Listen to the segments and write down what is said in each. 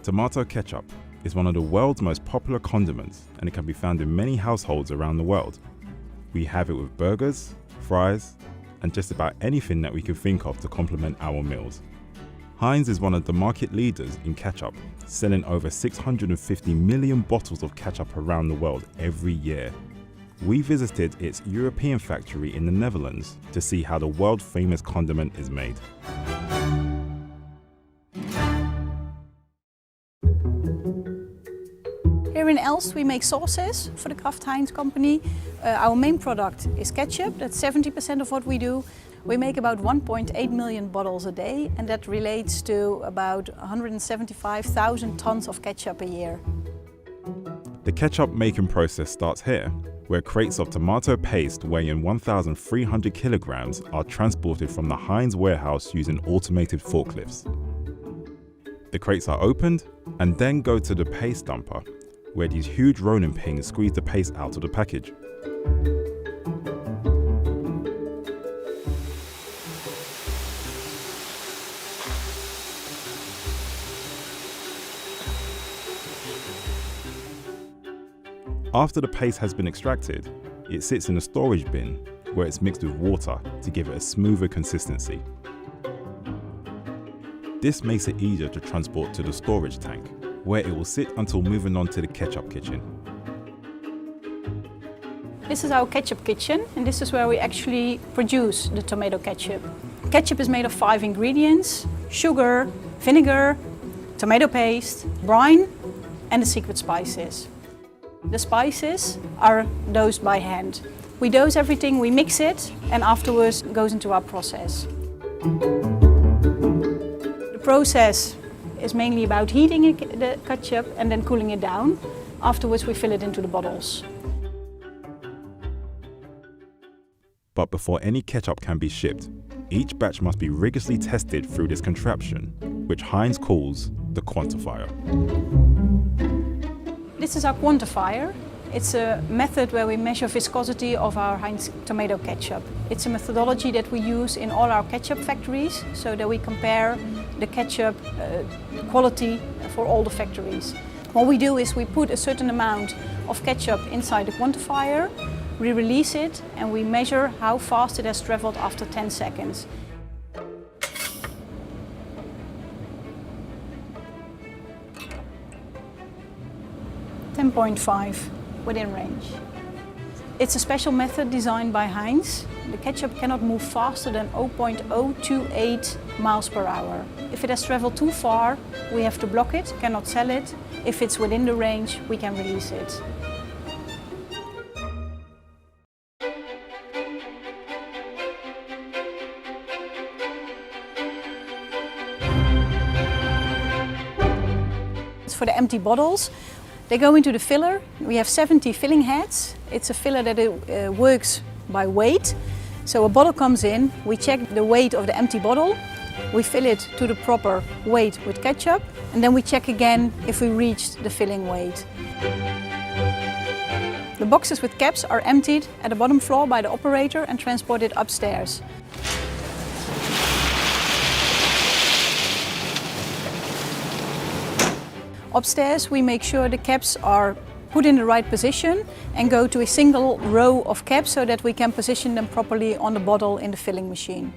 Tomato ketchup is one of the world's most popular condiments, and it can be found in many households around the world. We have it with burgers, fries, and just about anything that we can think of to complement our meals. Heinz is one of the market leaders in ketchup, selling over 650 million bottles of ketchup around the world every year. We visited its European factory in the Netherlands to see how the world-famous condiment is made. Here in Elst we make sauces for the Kraft Heinz company. Our main product is ketchup, that's 70% of what we do. We make about 1.8 million bottles a day, and that relates to about 175,000 tons of ketchup a year. The ketchup making process starts here, where crates of tomato paste weighing 1,300 kilograms are transported from the Heinz warehouse using automated forklifts. The crates are opened and then go to the paste dumper, where these huge rolling pins squeeze the paste out of the package. After the paste has been extracted, it sits in a storage bin where it's mixed with water to give it a smoother consistency. This makes it easier to transport to the storage tank, where it will sit until moving on to the ketchup kitchen. This is our ketchup kitchen, and this is where we actually produce the tomato ketchup. Ketchup is made of 5 ingredients: sugar, vinegar, tomato paste, brine, and the secret spices. The spices are dosed by hand. We dose everything, we mix it, and afterwards it goes into our process. The process is mainly about heating the ketchup and then cooling it down. Afterwards we fill it into the bottles. But before any ketchup can be shipped, each batch must be rigorously tested through this contraption, which Heinz calls the quantifier. This is our quantifier. It's a method where we measure viscosity of our Heinz tomato ketchup. It's a methodology that we use in all our ketchup factories, so that we compare the ketchup quality for all the factories. What we do is we put a certain amount of ketchup inside the quantifier, we release it, and we measure how fast it has traveled after 10 seconds. .5 within range. It's a special method designed by Heinz. The ketchup cannot move faster than 0.028 miles per hour. If it has traveled too far, we have to block it, cannot sell it. If it's within the range, we can release it. For the empty bottles, they go into the filler. We have 70 filling heads. It's a filler that works by weight. So a bottle comes in, we check the weight of the empty bottle, we fill it to the proper weight with ketchup, and then we check again if we reached the filling weight. The boxes with caps are emptied at the bottom floor by the operator and transported upstairs. Upstairs we make sure the caps are put in the right position and go to a single row of caps so that we can position them properly on the bottle in the filling machine.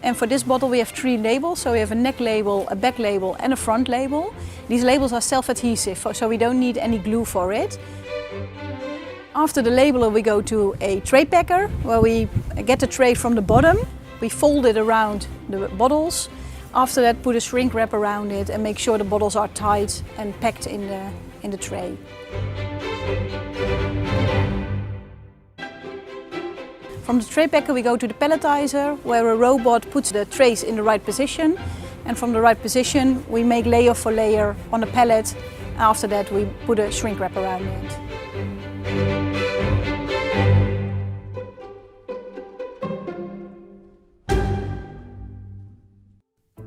And for this bottle we have 3 labels, so we have a neck label, a back label and a front label. These labels are self-adhesive, so we don't need any glue for it. After the labeler we go to a tray packer where we get the tray from the bottom. We fold it around the bottles. After that, put a shrink wrap around it and make sure the bottles are tight and packed in the tray. From the tray packer we go to the palletizer, where a robot puts the trays in the right position. And from the right position we make layer for layer on the pallet. After that we put a shrink wrap around it.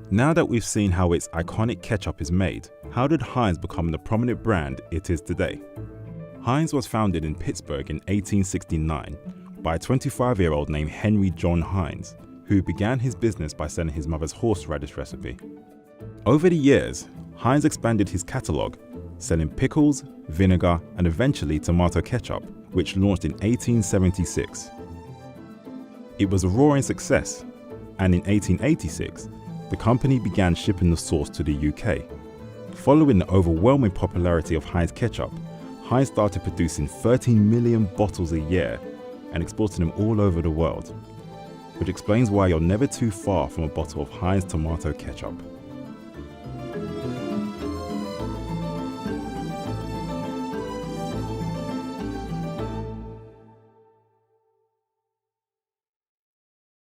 Now that we've seen how its iconic ketchup is made, how did Heinz become the prominent brand it is today? Heinz was founded in Pittsburgh in 1869 by a 25-year-old named Henry John Heinz, who began his business by selling his mother's horseradish recipe. Over the years, Heinz expanded his catalogue, selling pickles, vinegar, and eventually tomato ketchup, which launched in 1876. It was a roaring success, and in 1886, the company began shipping the sauce to the UK. Following the overwhelming popularity of Heinz ketchup, Heinz started producing 13 million bottles a year and exporting them all over the world, which explains why you're never too far from a bottle of Heinz tomato ketchup.